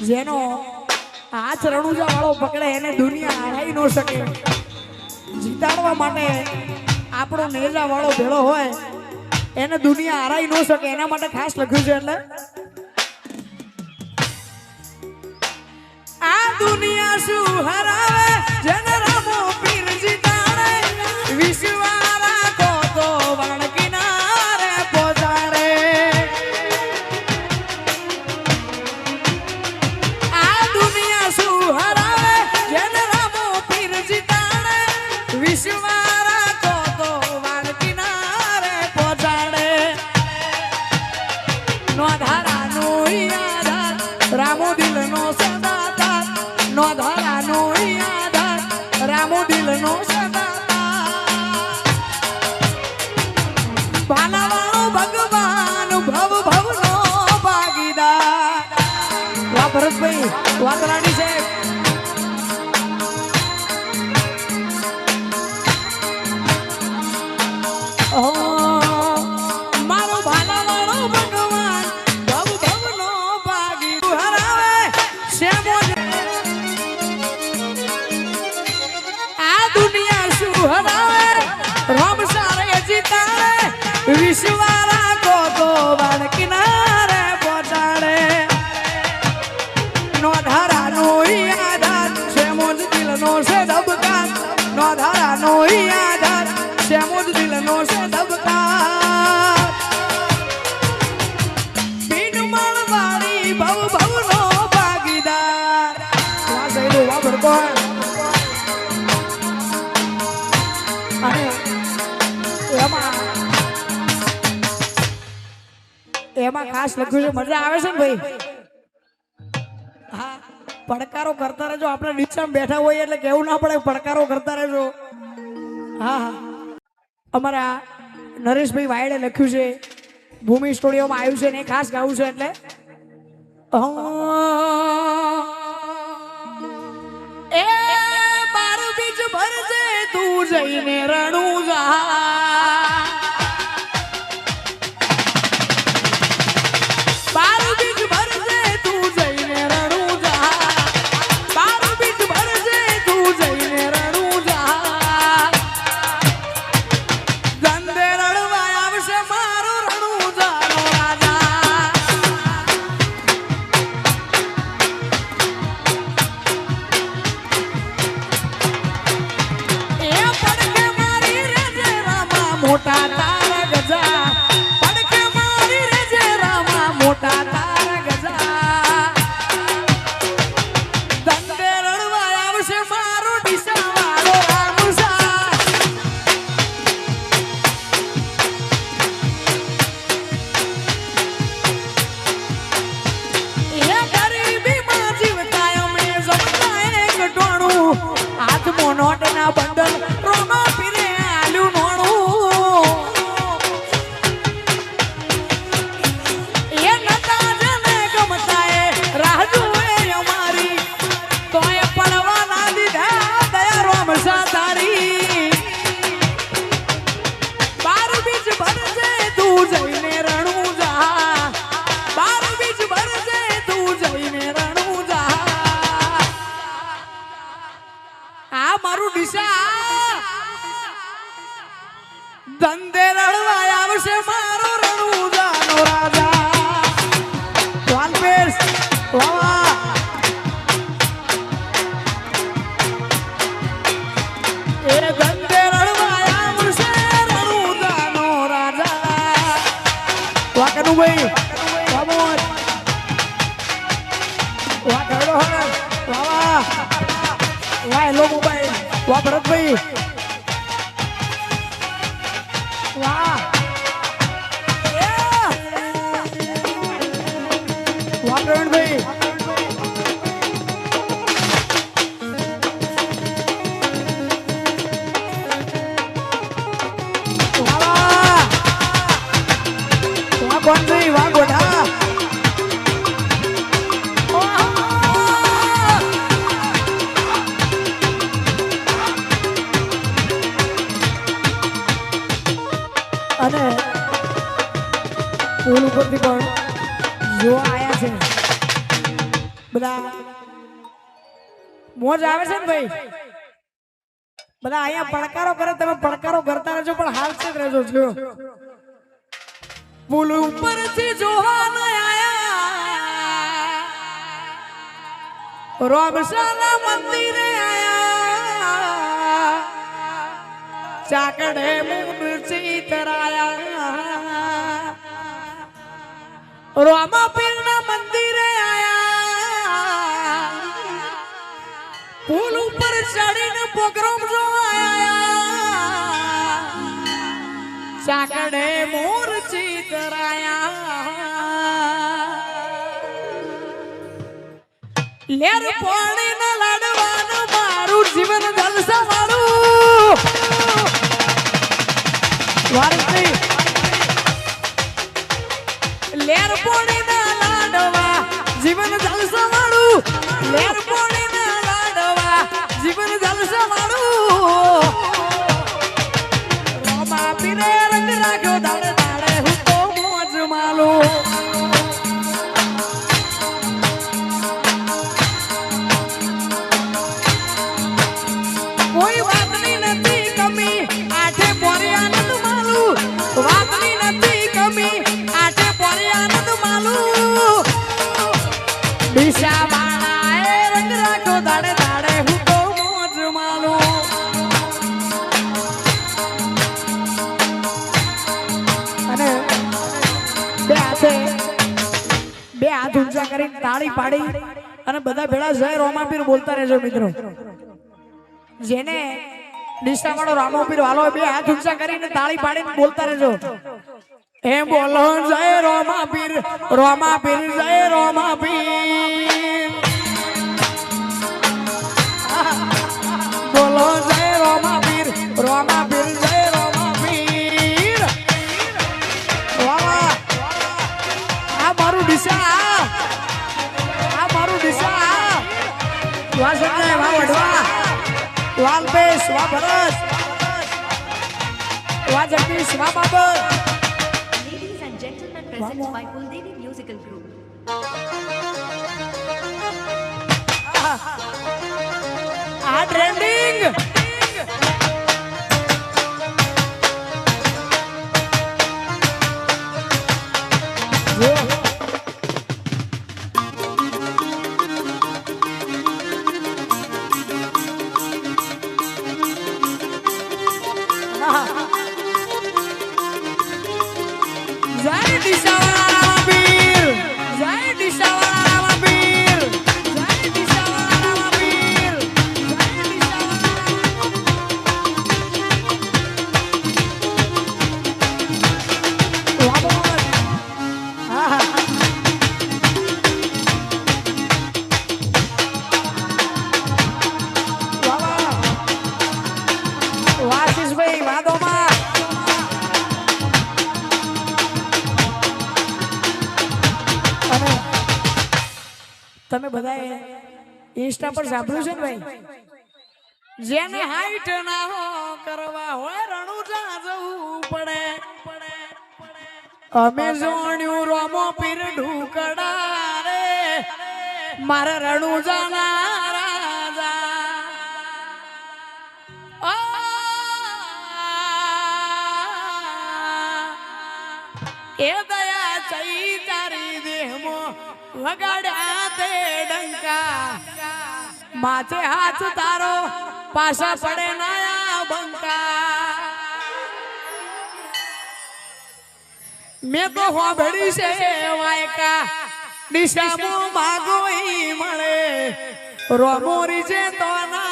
જેનો હાથ રણુજા વાળો પકડે એને દુનિયા હારાઈ ન શકે. જીતાડવા માટે આપણો નેજા વાળો ભેળો હોય એને દુનિયા હારાઈ ન શકે. એના માટે ખાસ લખ્યું છે. એટલે આ દુનિયા શું હરાવે જેને રામો પીર જીતાડે. વિશ્વા રાખો તો વરણ કિનારે પહોંચાડે. આ દુનિયા શું હરાવે જેને રામો પીર જીતાડે. વિશ્વા રાખો તો વરણ કિનારે પહોંચાડે. નો ધારાનો આધાર રામો દિલનો સદાતાર. નો ધારાનો આધાર રામો દિલનો સદાતાર. ભાલાવાળો ભગવાન ભવ ભવનો ભાગીદાર. વાહ ભરતભાઈ, વાહ કરાડી સાહેબ. મારો ભાલાવાળો ભગવાન ભવ ભવનો ભાગીદાર. હરાવે શ્યામો. આ દુનિયા શું હરાવે રામ સારે જીતાડે. વિશ્વા રાખો તો વાડ કિનારે પહોંચાડે. નો ધારાનો આધાર છે મોજ દિલનો છે ધબકાર. નો ધારાનો આધાર છે મોજ દિલનો છે ધબકાર. બિન મળવાળી ભવ ભવનો ભાગીદાર. વાહ સૈલું, વાહ ભડકોણ. અને એમાં ખાસ લખ્યું છે. મજા આવે છે ને ભાઈ? હા, પડકારો કરતા રહેજો. આપણે નીચે બેઠા હોઈએ એટલે કેવું ના પડે, પડકારો કરતા રહેજો. હા હા, અમારા નરેશભાઈ વાયડે લખ્યું છે, ભૂમિ સ્ટુડિયોમાં આવ્યું છે ને એ ખાસ ગાવું છે. એટલે એ બાર બીજ ભરજે તું જઈને રણુજા. બાર બીજ ભરજે તું જઈને રણુજા. બાર બીજ ભરજે તું જઈને રણુજા. ગંદે રણવા આવશે મારો રણુજાનો રાજા. એ પડકે મારી રેજે રામા મોટા તારા ગજા. પડકે મારી રેજે રામા મોટા તારા ગજા. દંડે રણવા આવશે મારો ડીસા વાળો રામસા. એ ગરીબીમાં જીવતા અમે જમતા એક ટોણું. હાથમાં નોટના બંડલ રોમા પીરે આલ્યું નોણું. એ નતા જને ગમતા એ રાહ જુએ અમારી. તોય પડવા ના દીધા દયા રોમસા તારી. બાર બીજ ભરજે તું જઈને રણુજા. બાર બીજ ભરજે તું જઈને રણુજા. આ મારું દિશા. ધંધે રણવા આવશે મારો રણુજાનો રાજા. વાલપેશ, વાહ. એ ધંધે રણવા આવશે રણુજાનો રાજા. વાહ કનુભાઈ, વાહ મોજ. વાહ ઘરડો હર, વાહ વાહ. વાહ હેલો મોબાઈલ, વાહ ભરતભાઈ, વાહ. વાહ પ્રવીણભાઈ. વાહ વાહ કોણભાઈ, વાહ ગોઢા. અને પુલ ઉપરથી પણ જોવા આયા છે. બધા મોજ આવે છે ને ભાઈ બધા અહીંયા પડકારો કરે તમે પડકારો કરતા રહેજો પણ હાલ છે રહેજો જો પુલ ઉપરથી જોવા ન આયા રોમશાના મંદિરે આયા ચાકડે મૂર્તિ તરાયા રોમાપીરના મંદિરે આયા પુલ ઉપર ચડીને પ્રોગ્રામ જોવા આયા ચાકડે મૂર્તિ તરાયા લેર પાણીને લાડવાનું મારું જીવન જલસા વાળું વારસી લેર પાણીને લાડવા જીવન જલસા વાળું લેર પાણીને લાડવા જીવન જલસા વાળું રોમા પીરે રંગ રાખ્યો દાડે દાડે હું તો મોજ માલું કોઈ વાતની નથી કમી આઠે પોરે આનંદ માલું વાતની નથી કમી આઠે પોરે આનંદ માલું દિશા માણાએ રંગ રાખો દાડે દાડે હું તો મોજ માલું અને બે હાથ ઊંચા કરીને તાળી પાડી અને બધા ભેળા જય રોમાપીર બોલતા રહેજો મિત્રો જેને દિશાવાળો રામોપીર વાલો બે હાથ ઊંચા કરીને તાળી પાડીને બોલતા રહેજો એ બોલો જય રોમાપીર રોમાપીર જય રોમાપીર બોલો જય રોમાપીર રોમાપીર જય રોમાપીર વાહ આ મારું દિશા આ મારું દિશા વાહ સંજય વાહ વડવા વાલબેશ વા ભરત વા જગદીશ વા Babar Ladies and gentlemen, presented by Kuldevi Musical Group. આ ટ્રેન્ડિંગ જય દિશાવાળા રામાપીર જય દિશાવાળા રામાપીર જય દિશાવાળા રામાપીર જય દિશાવાળા વાસીસભાઈ વાદોમાં તમે બધાએ ઇન્સ્ટા પર સાંભળ્યું છે ને ભાઈ જેને હાઈટ ના હો કરવા હોય રણુજા જવું પડે અમે જોણ્યું રોમોપીર ઢુકડા રે મારા રણુજા ના રાજા એ દયા ચઈ તારી દેહમો વગાડ્યા તે ડંકા માથે હાથ તારો પાછા પડે નાયા બંકા મેં તો હોબડી છે વાયકા દિશામાં માગો ઈ મળે રોમોરી છે તો ના